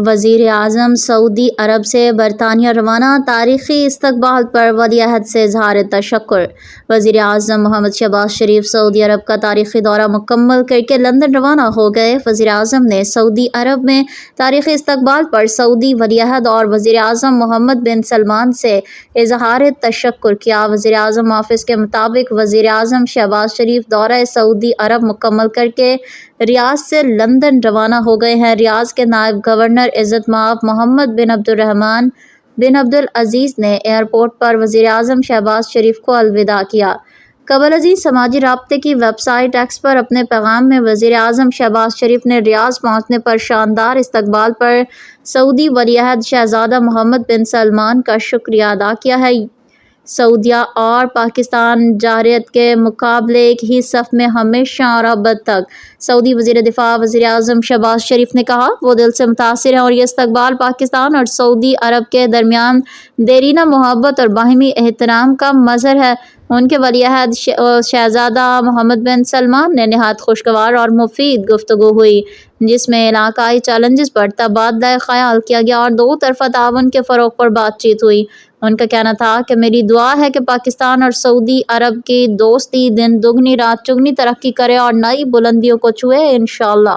وزیر اعظم سعودی عرب سے برطانیہ روانہ، تاریخی استقبال پر ولی عہد سے اظہار تشکر۔ وزیر اعظم محمد شہباز شریف سعودی عرب کا تاریخی دورہ مکمل کر کے لندن روانہ ہو گئے۔ وزیر اعظم نے سعودی عرب میں تاریخی استقبال پر سعودی ولی عہد اور وزیر اعظم محمد بن سلمان سے اظہار تشکر کیا۔ وزیر اعظم آفس کے مطابق وزیر اعظم شہباز شریف دورہ سعودی عرب مکمل کر کے ریاض سے لندن روانہ ہو گئے ہیں۔ ریاض کے نائب گورنر عزت مآب محمد بن عبدالرحمن بن عبدالعزیز نے ایئرپورٹ پر وزیر اعظم شہباز شریف کو الوداع کیا۔ قبل ازیں سماجی رابطے کی ویب سائٹ ایکس پر اپنے پیغام میں وزیر اعظم شہباز شریف نے ریاض پہنچنے پر شاندار استقبال پر سعودی ولی عہد شہزادہ محمد بن سلمان کا شکریہ ادا کیا ہے۔ سعودیہ اور پاکستان جارحیت کے مقابلے ایک ہی صف میں ہمیشہ اور اب تک، سعودی وزیر دفاع وزیر اعظم شہباز شریف نے کہا۔ وہ دل سے متاثر ہیں اور یہ استقبال پاکستان اور سعودی عرب کے درمیان دیرینہ محبت اور باہمی احترام کا مظہر ہے۔ ان کے ولی عہد شہزادہ محمد بن سلمان نے نہایت خوشگوار اور مفید گفتگو ہوئی، جس میں علاقائی چیلنجز پر تبادلہ خیال کیا گیا اور دو طرفہ تعاون کے فروغ پر بات چیت ہوئی۔ ان کا کہنا تھا کہ میری دعا ہے کہ پاکستان اور سعودی عرب کی دوستی دن دگنی رات چگنی ترقی کرے اور نئی بلندیوں کو چھوئے، انشاءاللہ۔